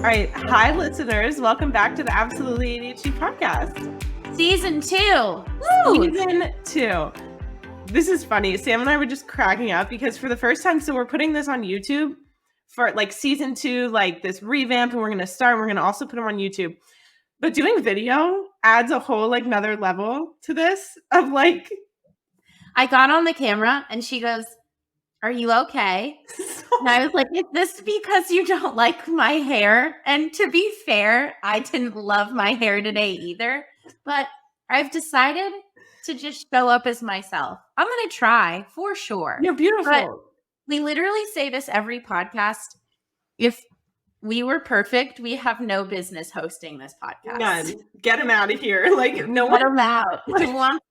All right. Hi, listeners. Welcome back to the Absolutely ADHD podcast. Season 2. Woo! Season 2. This is funny. Sam and I were just cracking up because for the first time, so we're putting this on YouTube for like season 2, like this revamp, and we're going to also put them on YouTube. But doing video adds a whole like another level to this of like. I got on the camera and she goes, "Are you okay?" And I was like, "Is this because you don't like my hair?" And to be fair, I didn't love my hair today either. But I've decided to just show up as myself. I'm going to try for sure. You're beautiful. But we literally say this every podcast. If we were perfect, we have no business hosting this podcast. None. Get him out of here. Like, no Get one. them out. We want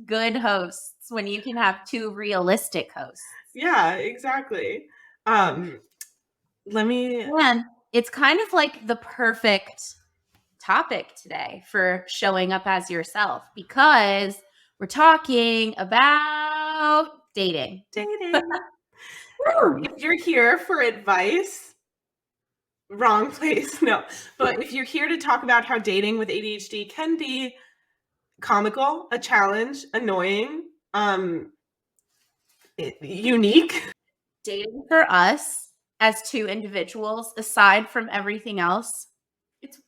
good hosts when you can have 2 realistic hosts. Yeah, exactly. And it's kind of like the perfect topic today for showing up as yourself because we're talking about dating. If you're here for advice, wrong place. No, but if you're here to talk about how dating with ADHD can be comical, a challenge, annoying, unique. Dating for us as 2 individuals, aside from everything else,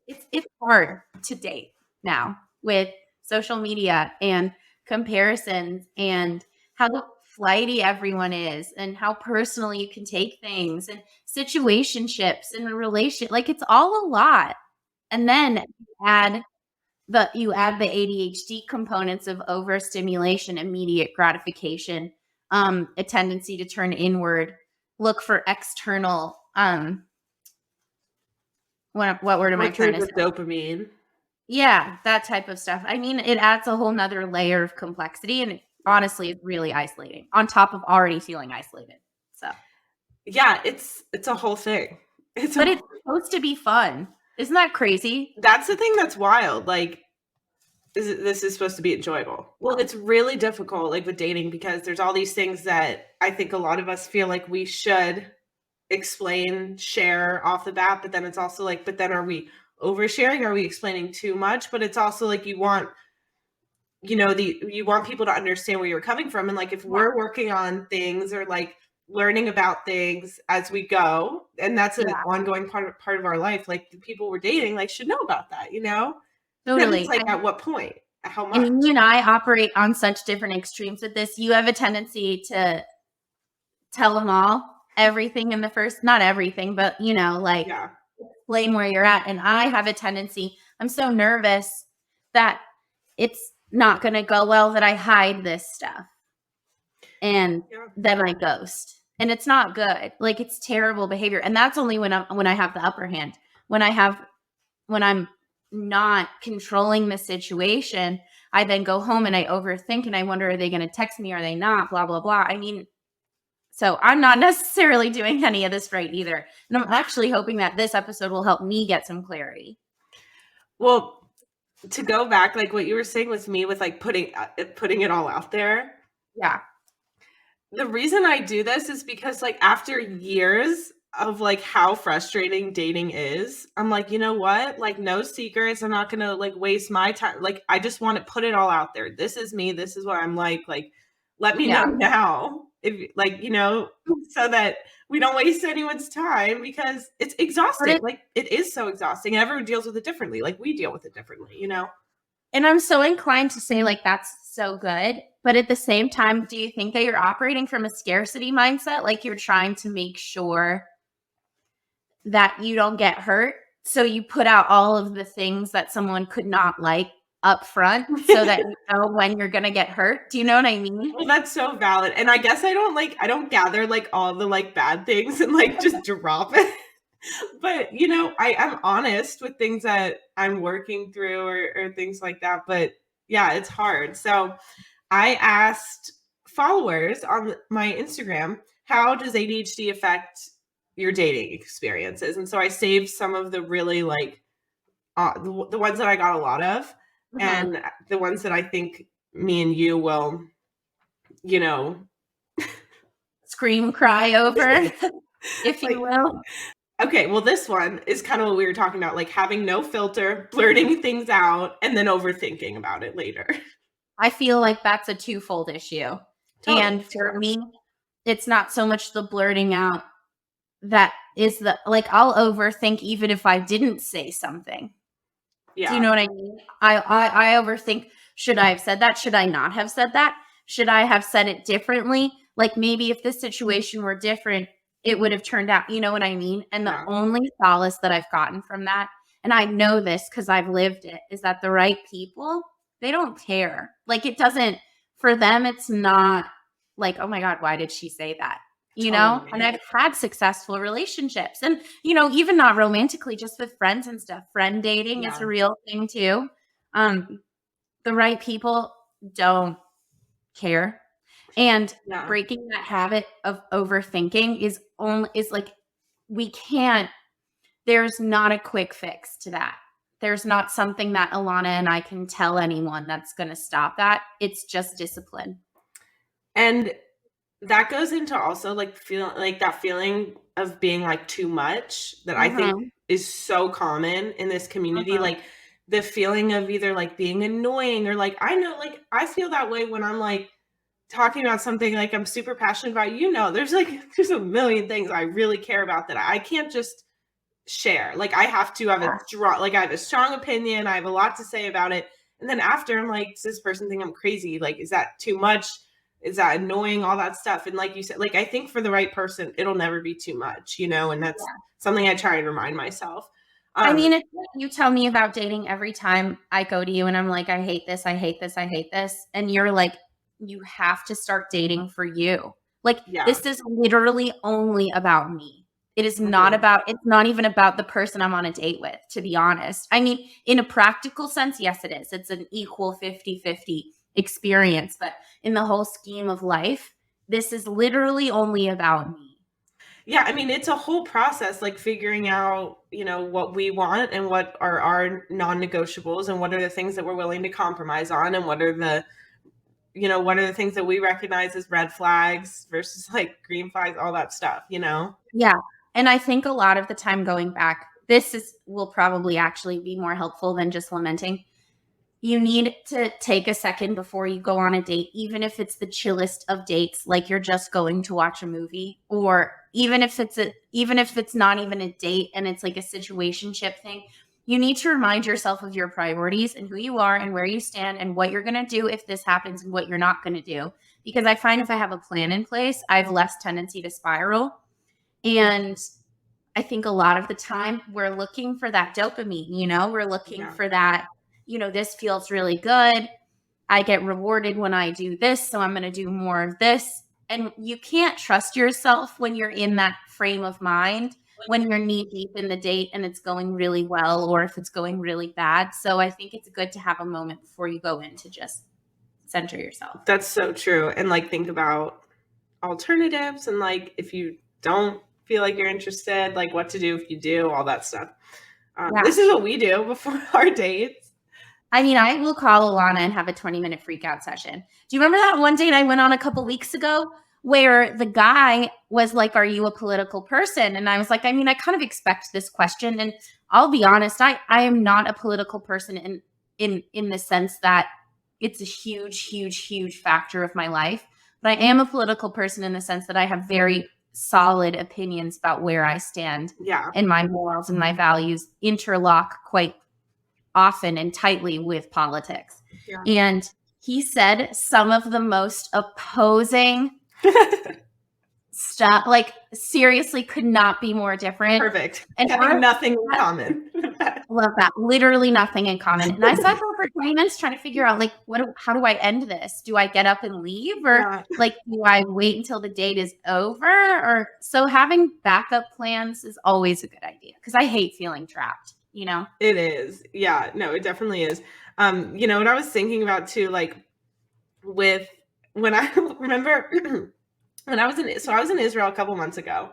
it's hard to date now with social media and comparisons and how flighty everyone is and how personally you can take things and situationships and relation. Like it's all a lot. And then you add the ADHD components of overstimulation, immediate gratification, a tendency to turn inward, look for external what word am I trying to say? Dopamine. Yeah, that type of stuff. I mean, it adds a whole nother layer of complexity, and honestly, it's really isolating on top of already feeling isolated. So yeah, it's a whole thing. It's supposed to be fun. Isn't that crazy? That's the thing that's wild. Like, this is supposed to be enjoyable. Well, it's really difficult, like with dating, because there's all these things that I think a lot of us feel like we should explain, share off the bat, but then it's also like, but then are we oversharing? Are we explaining too much? But it's also like you want people to understand where you're coming from. And like if we're working on things or like learning about things as we go, and that's an ongoing part of our life, like the people we're dating like should know about that, Totally. It's like at what point, how much. And you and I operate on such different extremes with this. You have a tendency to tell them all everything in the first, not everything, but explain where you're at. And I have a tendency, I'm so nervous that it's not going to go well that I hide this stuff and then I ghost. And it's not good. Like it's terrible behavior. And that's only when I have the upper hand. When I'm not controlling the situation, I then go home and I overthink and I wonder, are they going to text me? Are they not? Blah, blah, blah. I mean, so I'm not necessarily doing any of this right either. And I'm actually hoping that this episode will help me get some clarity. Well, to go back, like what you were saying with me with like putting it all out there. Yeah. The reason I do this is because like after years of like how frustrating dating is, I'm like, you know what? Like no secrets. I'm not going to like waste my time. Like I just want to put it all out there. This is me. This is what I'm like let me know now. If so that we don't waste anyone's time because it's exhausting. Like it is so exhausting. And everyone deals with it differently. Like we deal with it differently, And I'm so inclined to say like, that's so good. But at the same time, do you think that you're operating from a scarcity mindset? Like you're trying to make sure that you don't get hurt. So you put out all of the things that someone could not like up front so that you know when you're gonna get hurt. Do you know what I mean? Well, that's so valid. And I guess I don't gather like all the like bad things and like just drop it. But I'm honest with things that I'm working through or things like that. But yeah, it's hard. So I asked followers on my Instagram, how does ADHD affect your dating experiences? And so I saved some of the really like the ones that I got a lot of. And the ones that I think me and you will, scream, cry over, if you will. Okay, well, this one is kind of what we were talking about, like having no filter, blurting things out, and then overthinking about it later. I feel like that's a twofold issue. Totally. And for me, it's not so much the blurting out that is the, like, I'll overthink even if I didn't say something. Do you Yeah. know what I mean? I overthink, should I have said that? Should I not have said that? Should I have said it differently? Like maybe if this situation were different, it would have turned out, you know what I mean? And the Yeah. only solace that I've gotten from that, and I know this because I've lived it, is that the right people, they don't care. Like it doesn't, for them, it's not like, oh my God, why did she say that? You know, Totally. and I've had successful relationships and, you know, even not romantically, just with friends and stuff. Friend dating is a Yeah. real thing too. Um, the right people don't care. And Yeah. breaking that habit of overthinking is like, we can't, there's not a quick fix to that. There's not something that Alana and I can tell anyone that's going to stop that. It's just discipline. And that goes into also like that feeling of being like too much that I think Mhm. is so common in this community. Mhm. Like the feeling of either like being annoying or like I know like I feel that way when I'm like talking about something like I'm super passionate about, there's like there's a million things I really care about that I can't just share. Like I have to have I have a strong opinion. I have a lot to say about it. And then after I'm like, does this person think I'm crazy? Like, is that too much? Is that annoying? All that stuff. And like you said, like I think for the right person, it'll never be too much, and that's something I try and remind myself. I Um, mean, if you tell me about dating every time I go to you and I'm like, I hate this, I hate this, I hate this. And you're like, you have to start dating for you. Like, yeah. this is literally only about me. It is not Mhm. about, it's not even about the person I'm on a date with, to be honest. I mean, in a practical sense, yes, it is. It's an equal 50-50 experience. But in the whole scheme of life, this is literally only about me. Yeah, I mean, it's a whole process, like figuring out, what we want and what are our non-negotiables and what are the things that we're willing to compromise on and what are the things that we recognize as red flags versus like green flags, all that stuff. Yeah. And I think a lot of the time going back, will probably actually be more helpful than just lamenting. You need to take a second before you go on a date, even if it's the chillest of dates, like you're just going to watch a movie, or even if it's not even a date and it's like a situationship thing. You need to remind yourself of your priorities and who you are and where you stand and what you're going to do if this happens and what you're not going to do. Because I find if I have a plan in place, I have less tendency to spiral. And I think a lot of the time we're looking for that dopamine, we're looking Yeah. for that, this feels really good. I get rewarded when I do this, so I'm going to do more of this. And you can't trust yourself when you're in that frame of mind, when you're knee deep in the date and it's going really well, or if it's going really bad. So I think it's good to have a moment before you go in to just center yourself. That's so true. And like think about alternatives and like if you don't feel like you're interested, like what to do if you do, all that stuff. Yeah. This is what we do before our dates. I mean, I will call Alana and have a 20-minute freak out session. Do you remember that one date I went on a couple weeks ago where the guy was like, "Are you a political person?" And I was like, I mean, I kind of expect this question. And I'll be honest, I am not a political person in the sense that it's a huge, huge, huge factor of my life. But I am a political person in the sense that I have very solid opinions about where I stand, Yeah. and my morals and my values interlock quite often and tightly with politics. Yeah. And he said some of the most opposing stuff, like seriously could not be more different. Perfect. And Having nothing in common. love that. Literally nothing in common. And I sat there for 20 minutes trying to figure out like how do I end this? Do I get up and leave? Or Yeah. like do I wait until the date is over? Or so having backup plans is always a good idea because I hate feeling trapped. It is. Yeah, no, it definitely is. What I was thinking about too, like with when I remember when I was in Israel a couple months ago,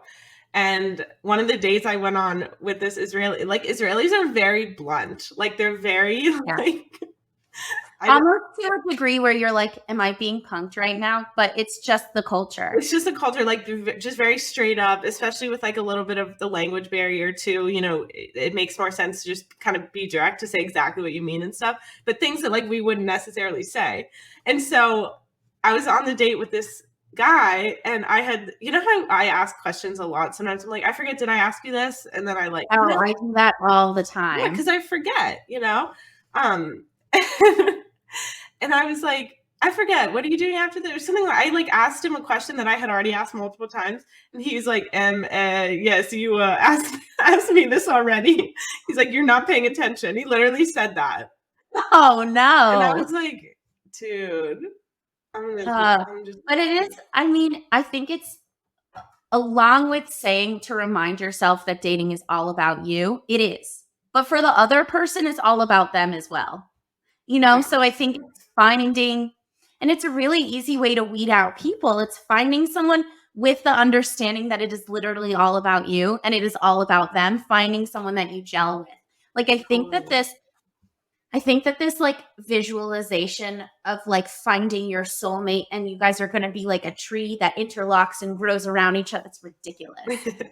and one of the dates I went on with this Israeli, like Israelis are very blunt, like they're very Yeah. like almost to a degree where you're like, am I being punked right now? But it's just the culture. It's just a culture, like, just very straight up, especially with like a little bit of the language barrier too. You know, it makes more sense to just kind of be direct, to say exactly what you mean and stuff, but things that like we wouldn't necessarily say. And so I was on the date with this guy, and I had, you know how I ask questions a lot sometimes. I'm like, I forget, did I ask you this? And then I like, oh, I do that all the yeah, time. because I forget, you know. And I was like, I forget, what are you doing after this? Or something. I like asked him a question that I had already asked multiple times, and he's like, yes, you asked me this already. He's like, you're not paying attention. He literally said that. Oh no! And I was like, dude, but it is. I mean, I think it's along with saying to remind yourself that dating is all about you. It is, but for the other person, it's all about them as well. You know, so I think it's finding, and it's a really easy way to weed out people. It's finding someone with the understanding that it is literally all about you and it is all about them, finding someone that you gel with. Like, I think that this like visualization of like finding your soulmate and you guys are going to be like a tree that interlocks and grows around each other. It's ridiculous.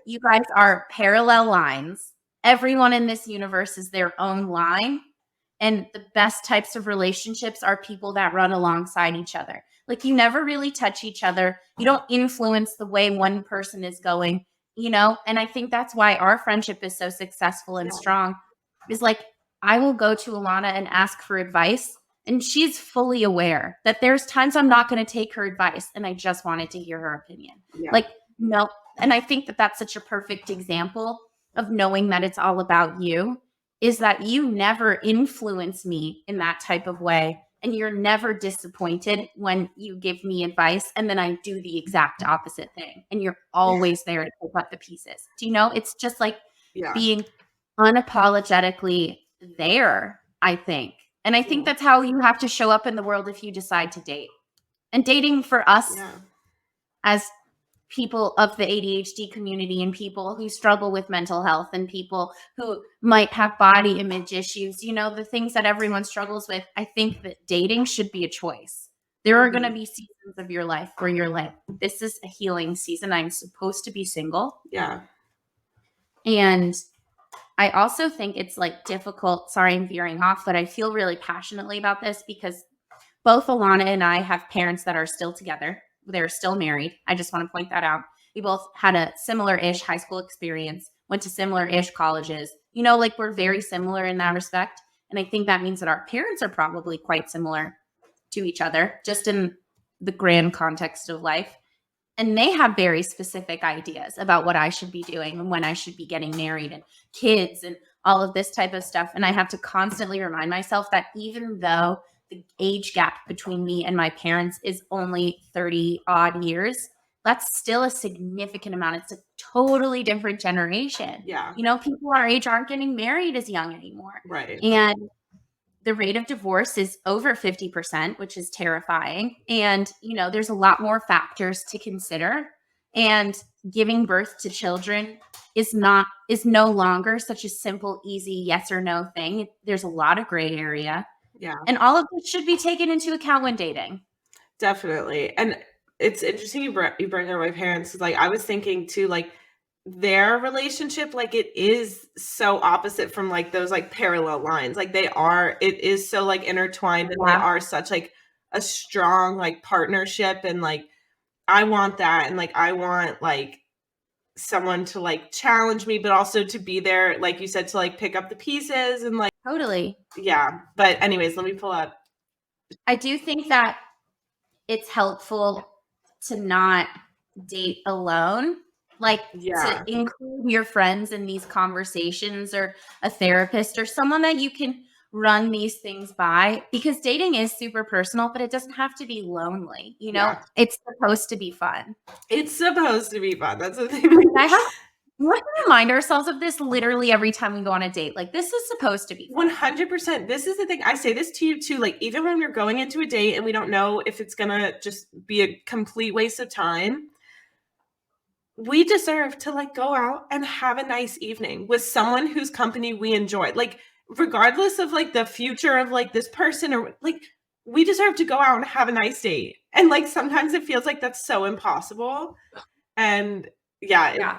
You guys are parallel lines. Everyone in this universe is their own line. And the best types of relationships are people that run alongside each other. Like, you never really touch each other. You don't influence the way one person is going, you know? And I think that's why our friendship is so successful and strong. Is like, I will go to Alana and ask for advice, and she's fully aware that there's times I'm not going to take her advice and I just wanted to hear her opinion. Yeah. Like, no. And I think that that's such a perfect example of knowing that it's all about you, is that you never influence me in that type of way. And you're never disappointed when you give me advice and then I do the exact opposite thing. And you're always there to pick up the pieces. Do you know? It's just like being unapologetically there, I think. And I think that's how you have to show up in the world if you decide to date. And dating for us as people of the ADHD community and people who struggle with mental health and people who might have body image issues, you know, the things that everyone struggles with, I think that dating should be a choice. There are going to be seasons of your life where you're like, this is a healing season. I'm supposed to be single. Yeah. And I also think it's like difficult. Sorry, I'm veering off, but I feel really passionately about this because both Alana and I have parents that are still together. They're still married. I just want to point that out. We both had a similar-ish high school experience, went to similar-ish colleges. You know, like, we're very similar in that respect. And I think that means that our parents are probably quite similar to each other, just in the grand context of life. And they have very specific ideas about what I should be doing and when I should be getting married and kids and all of this type of stuff. And I have to constantly remind myself that even though the age gap between me and my parents is only 30 odd years, that's still a significant amount. It's a totally different generation. Yeah. You know, people our age aren't getting married as young anymore. Right. And the rate of divorce is over 50%, which is terrifying. And, you know, there's a lot more factors to consider. And giving birth to children is no longer such a simple, easy yes or no thing. There's a lot of gray area. Yeah. And all of this should be taken into account when dating. Definitely. And it's interesting you bring up my parents. Like, I was thinking too, like, their relationship, like, it is so opposite from like those like parallel lines. Like, it is so like intertwined, and they are such like a strong like partnership. And like, I want that. And like, I want like someone to like challenge me, but also to be there, like you said, to like pick up the pieces and like. Totally. Yeah. But anyways, let me pull up. I do think that it's helpful to not date alone. Like, to include your friends in these conversations, or a therapist or someone that you can run these things by, because dating is super personal, but it doesn't have to be lonely. You know, it's supposed to be fun. It's supposed to be fun. That's the thing. We have to remind ourselves of this literally every time we go on a date. Like, this is supposed to be fun. 100%. This is the thing. I say this to you too. Like, even when we're going into a date and we don't know if it's going to just be a complete waste of time, we deserve to like go out and have a nice evening with someone whose company we enjoy. Like, regardless of like the future of like this person, or like, we deserve to go out and have a nice date. And like sometimes it feels like that's so impossible. And yeah.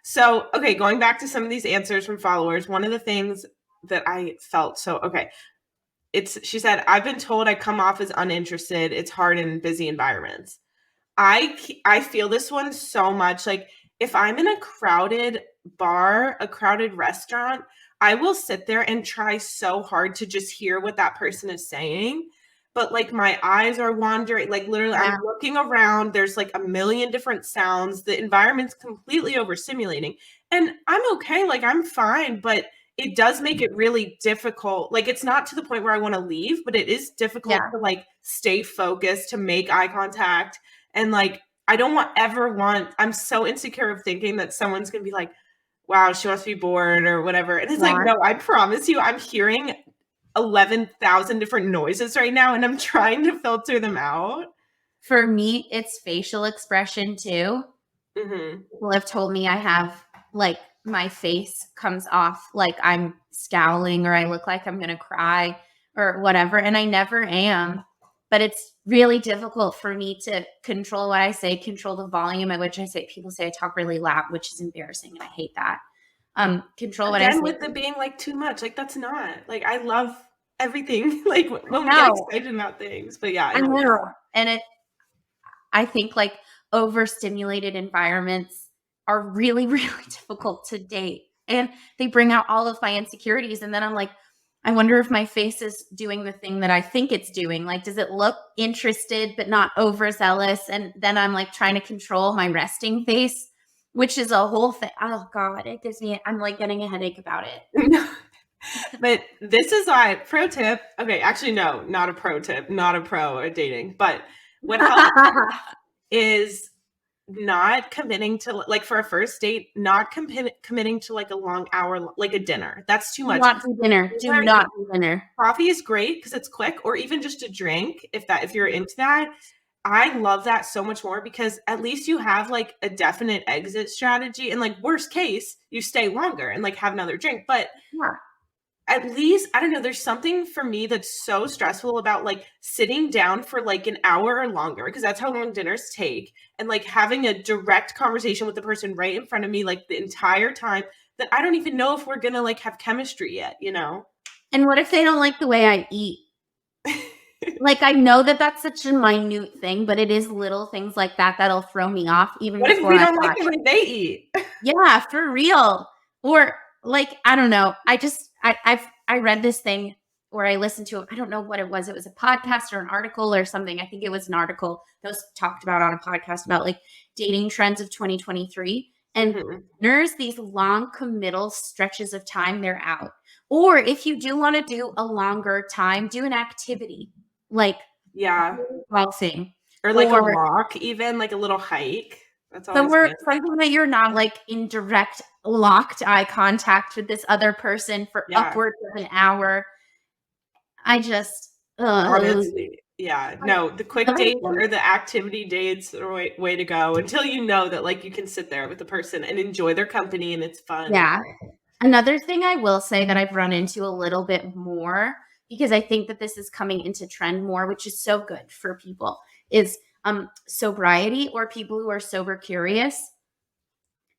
So, okay, going back to some of these answers from followers, one of the things that I felt she said, I've been told I come off as uninterested. It's hard in busy environments. I feel this one so much. Like if I'm in a crowded bar, a crowded restaurant, I will sit there and try so hard to just hear what that person is saying. But like my eyes are wandering, like literally I'm looking around. There's like a million different sounds. The environment's completely overstimulating. And I'm okay, like I'm fine, but it does make it really difficult. Like it's not to the point where I want to leave, but it is difficult to like stay focused, to make eye contact. And like, I don't I'm so insecure of thinking that someone's going to be like, wow, she must be bored or whatever. And it's like, no, I promise you, I'm hearing 11,000 different noises right now and I'm trying to filter them out. For me, it's facial expression too. Mm-hmm. People have told me I have like my face comes off like I'm scowling or I look like I'm going to cry or whatever. And I never am. But it's really difficult for me to control what I say, control the volume at which I say. People say I talk really loud, which is embarrassing, and I hate that. Control what I say. With it being like too much, like that's not like I love everything. Like when we get excited about things, but yeah, I know. And I think like overstimulated environments are really, really difficult to date, and they bring out all of my insecurities. And then I'm like, I wonder if my face is doing the thing that I think it's doing. Like, does it look interested but not overzealous? And then I'm like trying to control my resting face, which is a whole thing. Oh God, I'm like getting a headache about it. But this is why, pro tip. Okay, actually, no, not a pro tip, not a pro at dating. But what helps is not committing to, like for a first date, not committing to like a long hour, like a dinner. That's too much. Not do dinner. Do not do dinner. Coffee is great because it's quick, or even just a drink if you're into that. I love that so much more because at least you have like a definite exit strategy. And like worst case, you stay longer and like have another drink. But at least, I don't know, there's something for me that's so stressful about like sitting down for like an hour or longer, because that's how long dinners take, and like having a direct conversation with the person right in front of me like the entire time, that I don't even know if we're gonna like have chemistry yet, you know? And what if they don't like the way I eat? Like, I know that that's such a minute thing, but it is little things like that that'll throw me off. Even what if we don't like the way they eat? Yeah, for real. Or like, I don't know. I read this thing where I listened to it. I don't know what it was. It was a podcast or an article or something. I think it was an article that was talked about on a podcast about like dating trends of 2023. And there's these long committal stretches of time they're out. Or if you do want to do a longer time, do an activity like golfing. Or like a walk, even like a little hike. That's always something that you're not like in direct locked eye contact with this other person for upwards of an hour. I just honestly, no, the quick dates or the activity dates are way to go, until you know that like you can sit there with the person and enjoy their company and it's fun. Yeah. Another thing I will say that I've run into a little bit more, because I think that this is coming into trend more, which is so good for people, is sobriety, or people who are sober curious.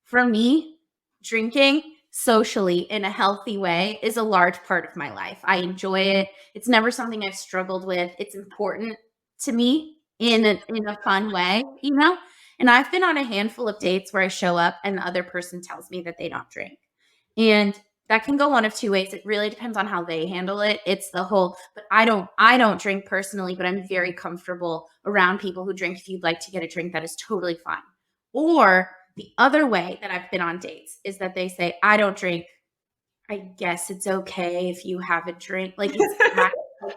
For me, drinking socially in a healthy way is a large part of my life. I enjoy it. It's never something I've struggled with. It's important to me in a fun way, you know? And I've been on a handful of dates where I show up and the other person tells me that they don't drink. And that can go one of two ways. It really depends on how they handle it. It's the whole, but I don't drink personally, but I'm very comfortable around people who drink. If you'd like to get a drink, that is totally fine. Or the other way that I've been on dates is that they say, I don't drink. I guess it's okay if you have a drink. Like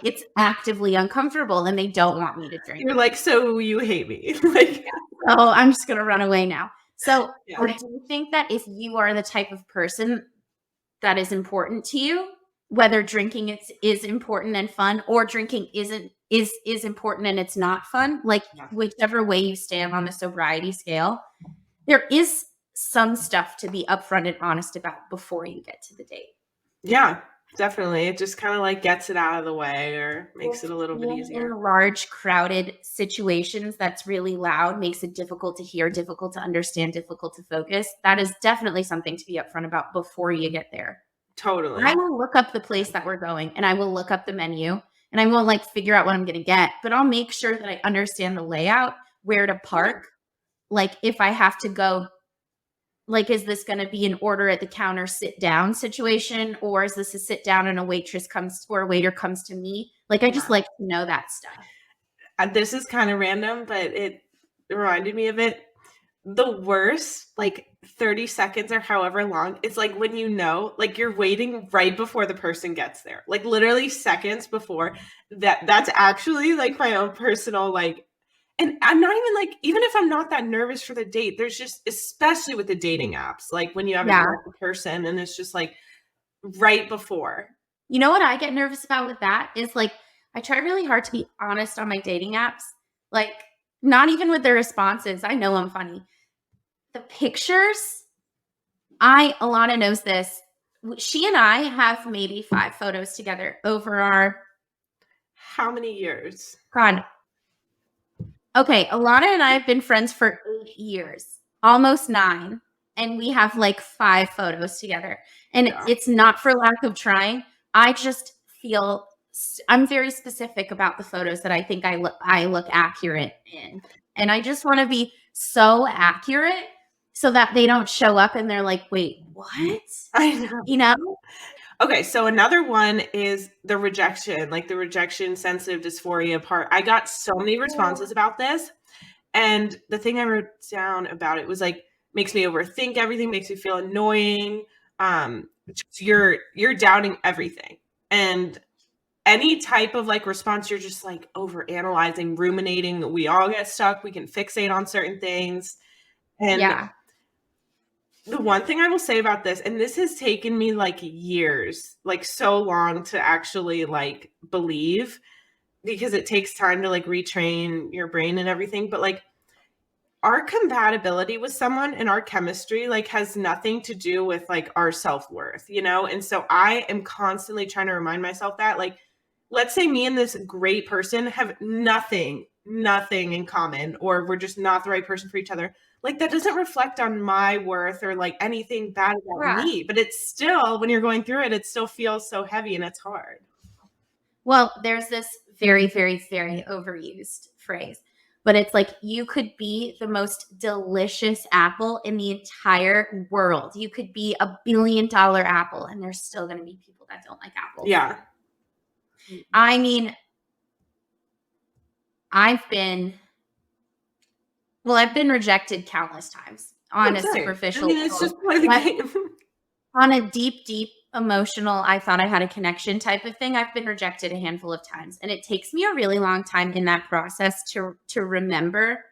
it's actively uncomfortable and they don't want me to drink. You're like, so you hate me. Like, oh, I'm just going to run away now. So I do think that if you are the type of person that is important to you, whether drinking is important and fun, or drinking is important and it's not fun, like whichever way you stand on the sobriety scale, there is some stuff to be upfront and honest about before you get to the date. Yeah. Definitely. It just kind of like gets it out of the way or makes it a little bit Being easier. in large, crowded situations that's really loud makes it difficult to hear, difficult to understand, difficult to focus. That is definitely something to be upfront about before you get there. I Totally. will look up the place that we're going and I will look up the menu and I won't like figure out what I'm going to get, but I'll make sure that I understand the layout, where to park. Like if I have to go, like, is this going to be an order at the counter, sit down situation? Or is this a sit down and a waitress comes or a waiter comes to me? Like, I just like to know that stuff. This is kind of random, but it reminded me of it. The worst, like 30 seconds or however long, it's like when you know, like you're waiting right before the person gets there. Like literally seconds before that's actually like my own personal like, and I'm not even like, even if I'm not that nervous for the date, there's just, especially with the dating apps, like when you haven't met the person and it's just like right before. You know what I get nervous about with that is like, I try really hard to be honest on my dating apps. Like, not even with their responses. I know I'm funny. The pictures, Alana knows this. She and I have maybe 5 photos together over our. How many years? God. Okay, Alana and I have been friends for 8 years, almost 9. And we have like 5 photos together. And it's not for lack of trying. I just feel I'm very specific about the photos that I think I look accurate in. And I just want to be so accurate so that they don't show up and they're like, wait, what? I know. You know? Okay, so another one is the rejection, like the rejection sensitive dysphoria part. I got so many responses about this. And the thing I wrote down about it was like, makes me overthink everything, makes me feel annoying. You're doubting everything. And any type of like response, you're just like over analyzing, ruminating. We all get stuck. We can fixate on certain things. And the one thing I will say about this, and this has taken me like years, like so long to actually like believe, because it takes time to like retrain your brain and everything. But like our compatibility with someone and our chemistry like has nothing to do with like our self-worth, you know? And so I am constantly trying to remind myself that like, let's say me and this great person have nothing in common, or we're just not the right person for each other. Like that doesn't reflect on my worth or like anything bad about me, but it's still, when you're going through it, it still feels so heavy and it's hard. Well, there's this very, very, very overused phrase, but it's like you could be the most delicious apple in the entire world. You could be $1 billion apple, and there's still going to be people that don't like apples. Yeah. I mean, I've been rejected countless times on a superficial level. It's just part of the game. On a deep emotional, I thought I had a connection type of thing, I've been rejected a handful of times. And it takes me a really long time in that process to remember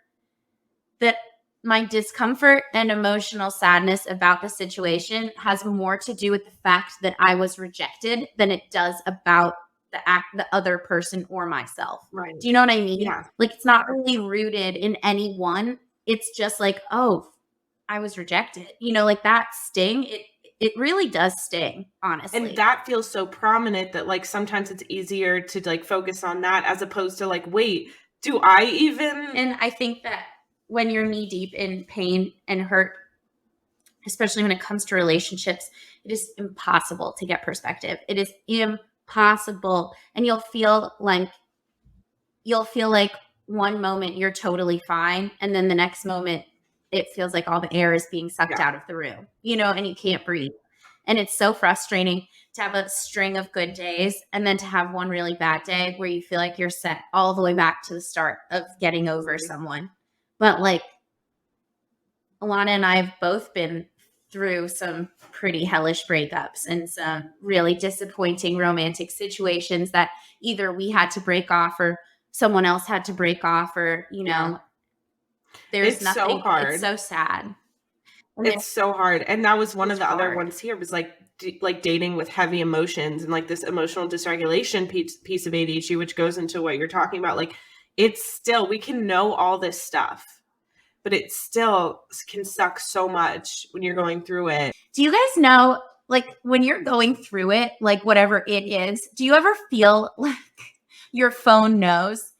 that my discomfort and emotional sadness about the situation has more to do with the fact that I was rejected than it does about the other person or myself. Right. Do you know what I mean? Yeah. Like it's not really rooted in any one. It's just like, oh, I was rejected. You know, like that sting, it really does sting, honestly. And that feels so prominent that like sometimes it's easier to like focus on that as opposed to like, wait, do I even? And I think that when you're knee deep in pain and hurt, especially when it comes to relationships, it is impossible to get perspective. It is impossible. And you'll feel like one moment you're totally fine. And then the next moment it feels like all the air is being sucked out of the room, you know, and you can't breathe. And it's so frustrating to have a string of good days and then to have one really bad day where you feel like you're set all the way back to the start of getting over someone. But like Alana and I have both been through some pretty hellish breakups and some really disappointing romantic situations that either we had to break off or someone else had to break off, or, you know, there's nothing. So hard. It's so sad. It's so hard. And that was one of the other ones here, was like dating with heavy emotions and like this emotional dysregulation piece of ADHD, which goes into what you're talking about. Like it's still, we can know all this stuff, but it still can suck so much when you're going through it. Do you guys know like when you're going through it, like whatever it is, do you ever feel like your phone knows?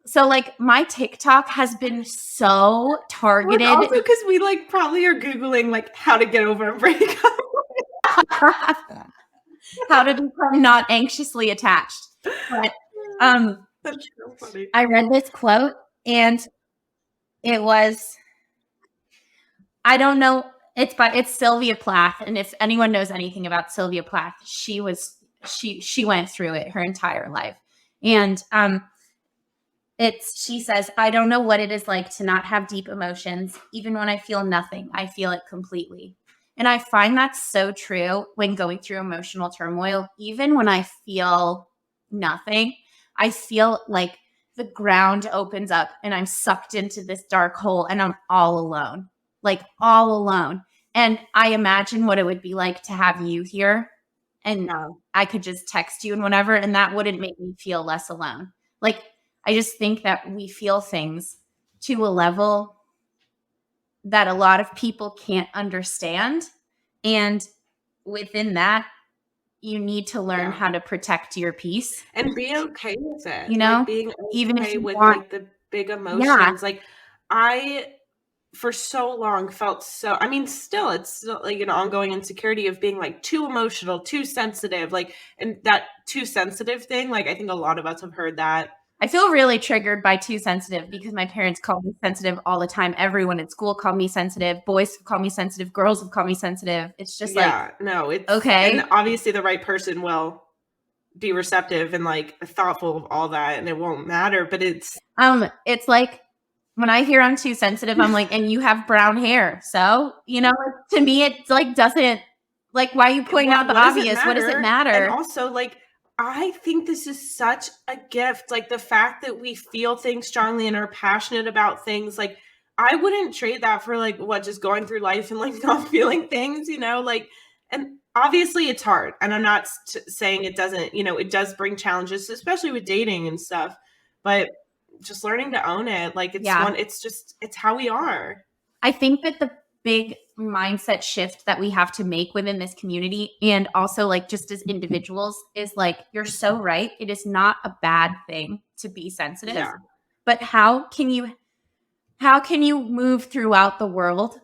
So like my TikTok has been so targeted. Well, also because we like probably are Googling like how to get over a breakup. How to become not anxiously attached. But that's so funny. I read this quote and it was, I don't know, it's Sylvia Plath, and if anyone knows anything about Sylvia Plath, she went through it her entire life. And she says, I don't know what it is like to not have deep emotions. Even when I feel nothing, I feel it completely. And I find that so true when going through emotional turmoil. Even when I feel nothing, I feel like the ground opens up and I'm sucked into this dark hole and I'm all alone, like all alone. And I imagine what it would be like to have you here and I could just text you and whatever, and that wouldn't make me feel less alone. Like, I just think that we feel things to a level that a lot of people can't understand. And within that, you need to learn how to protect your peace. And be okay with it. You know? Like being okay even if you with want, like the big emotions. Like I for so long felt so, I mean, still it's still like an ongoing insecurity of being like too emotional, too sensitive, like, and that too sensitive thing, like I think a lot of us have heard that. I feel really triggered by too sensitive because my parents call me sensitive all the time. Everyone at school called me sensitive. Boys have called me sensitive. Girls have called me sensitive. It's just no, it's okay. And obviously the right person will be receptive and like thoughtful of all that, and it won't matter. But it's like when I hear I'm too sensitive, I'm like, and you have brown hair. So, to me, it's like, doesn't, like, why are you pointing out the obvious? What does it matter? And also, like, I think this is such a gift. Like the fact that we feel things strongly and are passionate about things. Like I wouldn't trade that for like just going through life and like not feeling things, like, and obviously it's hard. And I'm not saying it doesn't, it does bring challenges, especially with dating and stuff, but just learning to own it. Like it's how we are. I think that the big mindset shift that we have to make within this community, and also like just as individuals, is like, you're so right. It is not a bad thing to be sensitive, but how can you move throughout the world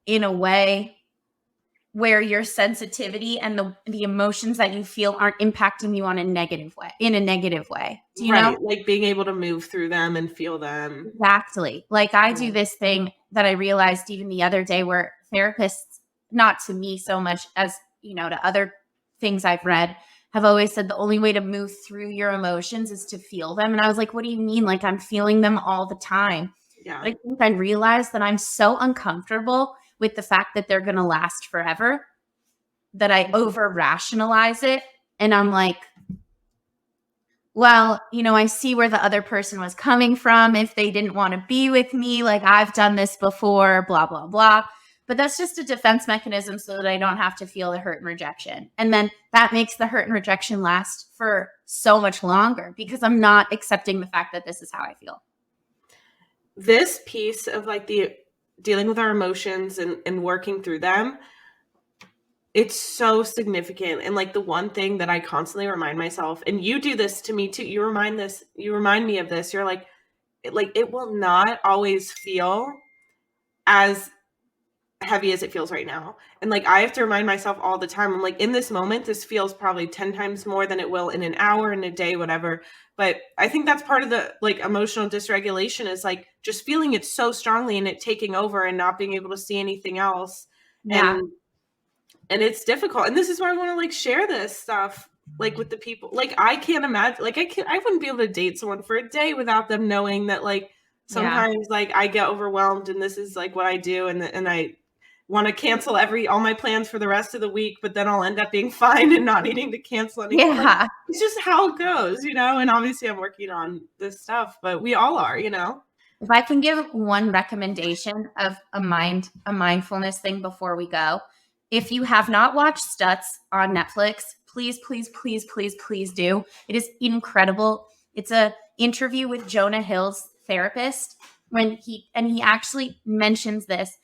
in a way where your sensitivity and the emotions that you feel aren't impacting you in a negative way? Do you know? Like being able to move through them and feel them. Exactly. Like I do this thing that I realized even the other day where therapists, not to me so much as, to other things I've read, have always said the only way to move through your emotions is to feel them. And I was like, what do you mean? Like I'm feeling them all the time. Yeah. But I think I realized that I'm so uncomfortable with the fact that they're going to last forever that I over rationalize it. And I'm like, well, I see where the other person was coming from. If they didn't want to be with me, like I've done this before, blah, blah, blah. But that's just a defense mechanism so that I don't have to feel the hurt and rejection. And then that makes the hurt and rejection last for so much longer because I'm not accepting the fact that this is how I feel. This piece of like the dealing with our emotions and working through them, it's so significant. And like the one thing that I constantly remind myself, and you do this to me too, you remind me of this. You're like it will not always feel as heavy as it feels right now. And like I have to remind myself all the time, I'm like, in this moment, this feels probably 10 times more than it will in an hour, in a day, whatever. But I think that's part of the like emotional dysregulation is like just feeling it so strongly and it taking over and not being able to see anything else. And it's difficult. And this is why I want to like share this stuff like with the people. Like I can't imagine, like I wouldn't be able to date someone for a day without them knowing that like sometimes like I get overwhelmed and this is like what I do, and I want to cancel all my plans for the rest of the week, but then I'll end up being fine and not needing to cancel anything. Yeah. Like, it's just how it goes, and obviously I'm working on this stuff, but we all are, If I can give one recommendation of a mindfulness thing before we go, if you have not watched Stutz on Netflix, please, please, please, please, please do. It is incredible. It's an interview with Jonah Hill's therapist he actually mentions this.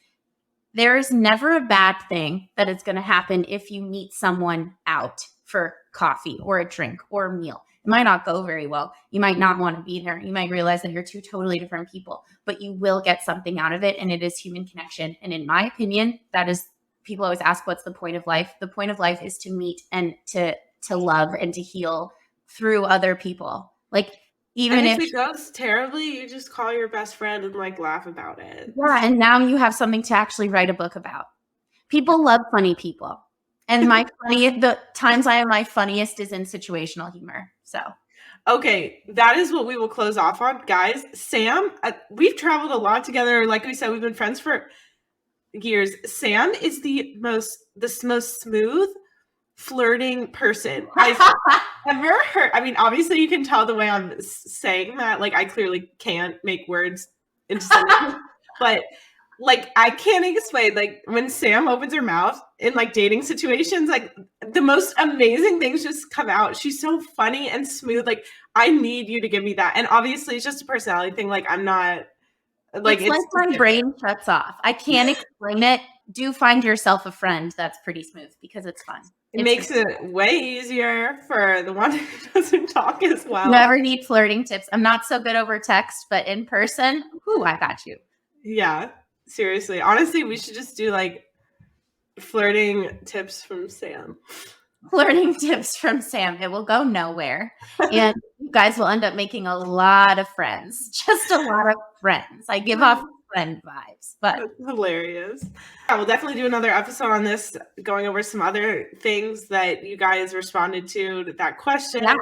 there is never a bad thing that is going to happen if you meet someone out for coffee or a drink or a meal. It might not go very well. You might not want to be there. You might realize that you're two totally different people, but you will get something out of it. And it is human connection. And in my opinion, that is, people always ask, what's the point of life? The point of life is to meet and to love and to heal through other people. Like, even if it goes terribly, you just call your best friend and like laugh about it. Yeah. And now you have something to actually write a book about. People love funny people. And the times I am my funniest is in situational humor. So, okay, that is what we will close off on, guys. Sam, we've traveled a lot together. Like we said, we've been friends for years. Sam is the most smooth, flirting person I've ever heard. I mean, obviously, you can tell the way I'm saying that. Like, I clearly can't make words into something, but. Like, I can't explain, like, when Sam opens her mouth in, like, dating situations, like, the most amazing things just come out. She's so funny and smooth. Like, I need you to give me that. And obviously, it's just a personality thing. Like, I'm not, like... It's like my brain shuts off. I can't explain it. Do find yourself a friend that's pretty smooth because it's fun. It makes it way easier for the one who doesn't talk as well. Never need flirting tips. I'm not so good over text, but in person, I got you. Yeah. Seriously, honestly, we should just do like flirting tips from Sam. Flirting tips from Sam. It will go nowhere. And you guys will end up making a lot of friends. Just a lot of friends. I give off friend vibes. But that's hilarious. I will definitely do another episode on this, going over some other things that you guys responded to that question. Yeah.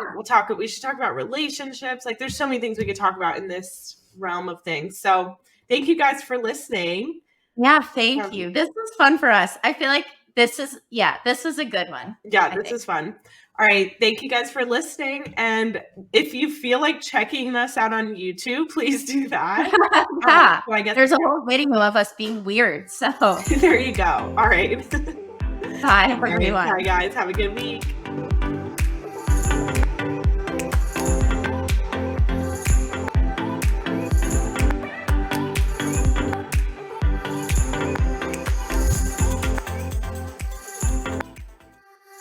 We should talk about relationships. Like, there's so many things we could talk about in this realm of things. So thank you guys for listening. Yeah, thank you. This was fun for us. I feel like this is a good one. Yeah, this is fun. All right. Thank you guys for listening. And if you feel like checking us out on YouTube, please do that. Yeah. I guess there's a whole video of us being weird. So there you go. All right. Bye, everyone. Bye, guys. Have a good week.